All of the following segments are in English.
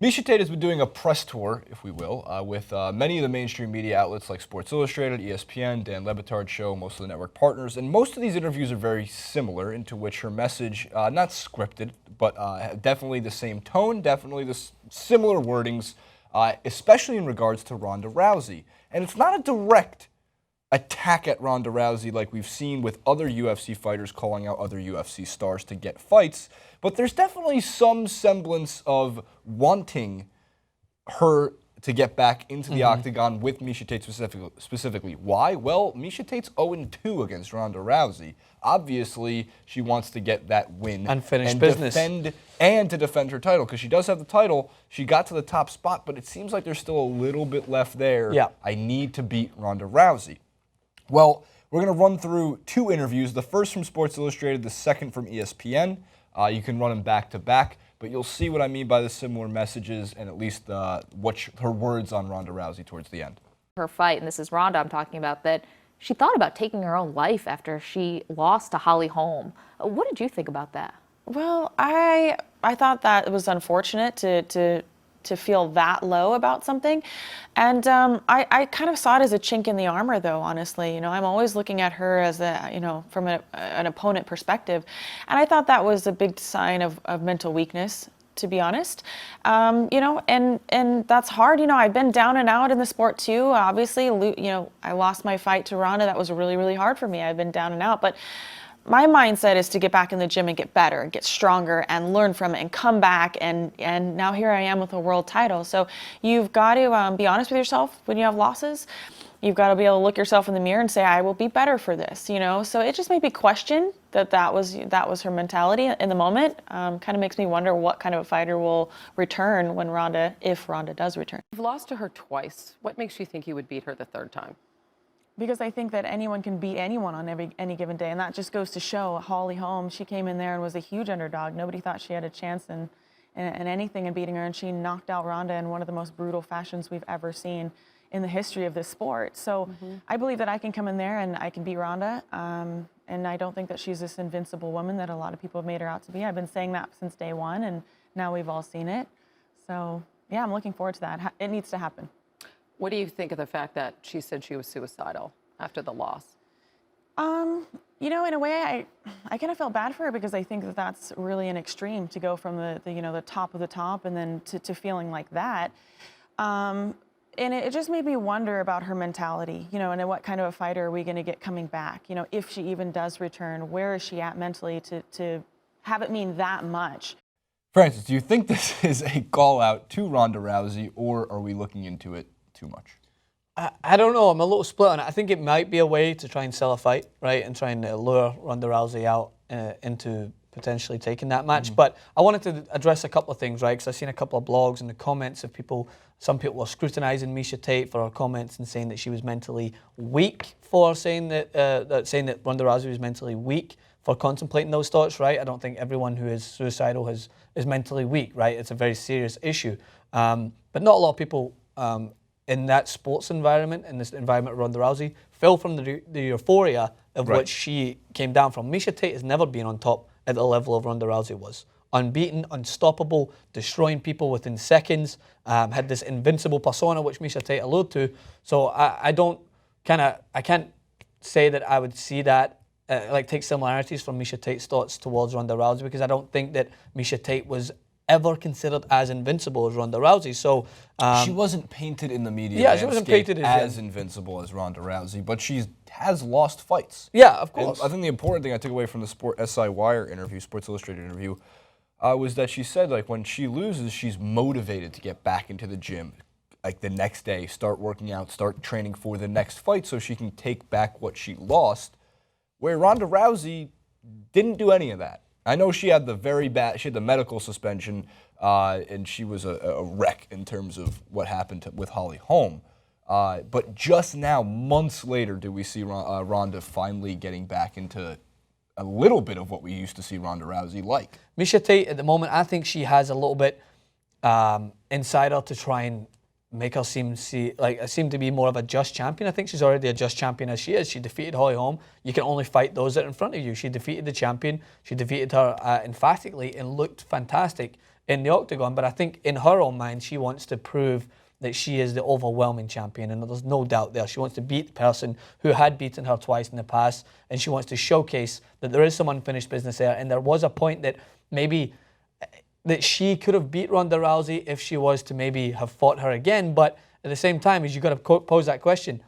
Miesha Tate has been doing a press tour, if we will, with many of the mainstream media outlets like Sports Illustrated, ESPN, Dan Le Batard's show, most of the network partners, and most of these interviews are very similar, into which her message, not scripted, but definitely the same tone, definitely the similar wordings, especially in regards to Ronda Rousey. And it's not a direct attack at Ronda Rousey like we've seen with other UFC fighters calling out other UFC stars to get fights, but there's definitely some semblance of wanting her to get back into the octagon with Miesha Tate specifically. Why? Well, Miesha Tate's 0-2 against Ronda Rousey. Obviously, she wants to get that win Unfinished business. To defend her title, because she does have the title. She got to the top spot, but it seems like there's still a little bit left there. Yeah. I need to beat Ronda Rousey. Well, we're going to run through two interviews, the first from Sports Illustrated, the second from ESPN. You can run them back to back, but you'll see what I mean by the similar messages and at least her words on Ronda Rousey towards the end. Her fight, and this is Ronda I'm talking about, that she thought about taking her own life after she lost to Holly Holm. What did you think about that? Well, I thought that it was unfortunate to feel that low about something. And I kind of saw it as a chink in the armor, though, honestly. You know, I'm always looking at her as from an opponent perspective. And I thought that was a big sign of mental weakness, to be honest. And that's hard. You know, I've been down and out in the sport too. Obviously, I lost my fight to Ronda. That was really, really hard for me. I've been down and out, but my mindset is to get back in the gym and get better, get stronger, and learn from it, and come back. And now here I am with a world title. So you've got to be honest with yourself when you have losses. You've got to be able to look yourself in the mirror and say, I will be better for this. You know, so it just made me question that was her mentality in the moment. Kind of makes me wonder what kind of a fighter will return if Ronda does return. You've lost to her twice. What makes you think you would beat her the third time? Because I think that anyone can beat anyone on any given day, and that just goes to show Holly Holm. She came in there and was a huge underdog. Nobody thought she had a chance in anything in beating her, and she knocked out Ronda in one of the most brutal fashions we've ever seen in the history of this sport. So I believe that I can come in there and I can beat Ronda, and I don't think that she's this invincible woman that a lot of people have made her out to be. I've been saying that since day one, and now we've all seen it. So yeah, I'm looking forward to that. It needs to happen. What do you think of the fact that she said she was suicidal after the loss? You know, in a way, I kind of felt bad for her, because I think that that's really an extreme to go from the top of the top and then to feeling like that. And it just made me wonder about her mentality, you know, and what kind of a fighter are we going to get coming back? You know, if she even does return, where is she at mentally to have it mean that much? Francis, do you think this is a call out to Ronda Rousey, or are we looking into it too much? I don't know. I'm a little split on it. I think it might be a way to try and sell a fight, right, and try and lure Ronda Rousey out into potentially taking that match. But I wanted to address a couple of things, right, because I've seen a couple of blogs and the comments of people. Some people were scrutinising Miesha Tate for her comments and saying that she was mentally weak for saying that Ronda Rousey was mentally weak for contemplating those thoughts, right? I don't think everyone who is suicidal is mentally weak, right? It's a very serious issue. But not a lot of people in that sports environment, in this environment of Ronda Rousey, fell from the euphoria of which she came down from. Miesha Tate has never been on top at the level of Ronda Rousey was. Unbeaten, unstoppable, destroying people within seconds, had this invincible persona which Miesha Tate alluded to. So I can't say that I would see that, take similarities from Miesha Tate's thoughts towards Ronda Rousey, because I don't think that Miesha Tate was ever considered as invincible as Ronda Rousey. So she wasn't painted in the media landscape, she wasn't painted as invincible as Ronda Rousey, but she has lost fights. Yeah, of course. And I think the important thing I took away from the SI Wire interview, Sports Illustrated interview, was that she said, like, when she loses, she's motivated to get back into the gym, like the next day, start working out, start training for the next fight so she can take back what she lost, where Ronda Rousey didn't do any of that. I know she had she had the medical suspension, and she was a wreck in terms of what happened with Holly Holm. But just now, months later, do we see Ronda finally getting back into a little bit of what we used to see Ronda Rousey like. Miesha Tate, at the moment, I think she has a little bit inside her to try and make her seem to be more of a just champion. I think she's already a just champion as she is. She defeated Holly Holm. You can only fight those that are in front of you. She defeated the champion. She defeated her emphatically and looked fantastic in the octagon. But I think in her own mind, she wants to prove that she is the overwhelming champion, and there's no doubt there. She wants to beat the person who had beaten her twice in the past, and she wants to showcase that there is some unfinished business there. And there was a point that maybe that she could have beat Ronda Rousey if she was to maybe have fought her again. But at the same time, as you've got to pose that question,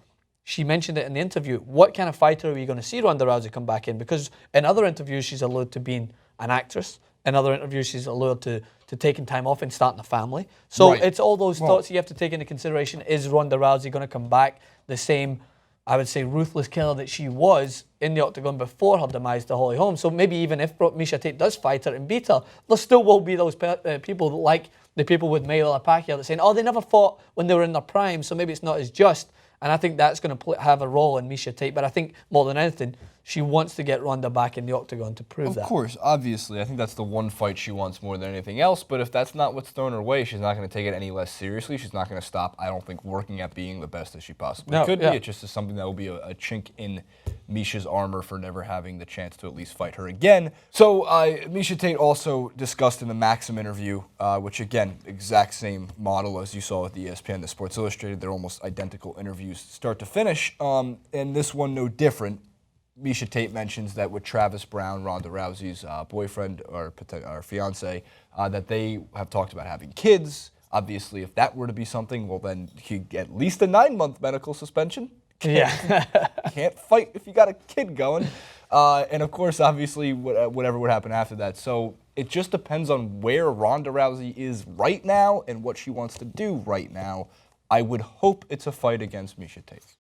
she mentioned it in the interview, what kind of fighter are we going to see Ronda Rousey come back in? Because in other interviews, she's alluded to being an actress. In other interviews, she's alluded to taking time off and starting a family. So Right. it's all those thoughts you have to take into consideration. Is Ronda Rousey going to come back the same, I would say, ruthless killer that she was in the octagon before her demise to Holly Holm? So maybe even if Miesha Tate does fight her and beat her, there still will be those people like the people with Mayweather or Pacquiao that saying, oh, they never fought when they were in their prime, so maybe it's not as just. And I think that's going to have a role in Miesha Tate. But I think more than anything, she wants to get Ronda back in the octagon to prove that. Of course, obviously. I think that's the one fight she wants more than anything else. But if that's not what's thrown her way, she's not going to take it any less seriously. She's not going to stop, I don't think, working at being the best that she possibly could be. It just is something that will be a chink in Miesha's armor for never having the chance to at least fight her again. So Miesha Tate also discussed in the Maxim interview, which again, exact same model as you saw with the ESPN and the Sports Illustrated. They're almost identical interviews start to finish. And this one no different. Miesha Tate mentions that with Travis Brown, Ronda Rousey's boyfriend or fiance, that they have talked about having kids. Obviously, if that were to be something, well, then he'd get at least a 9-month medical suspension. Can't fight if you got a kid going. And of course, obviously, whatever would happen after that. So it just depends on where Ronda Rousey is right now and what she wants to do right now. I would hope it's a fight against Miesha Tate.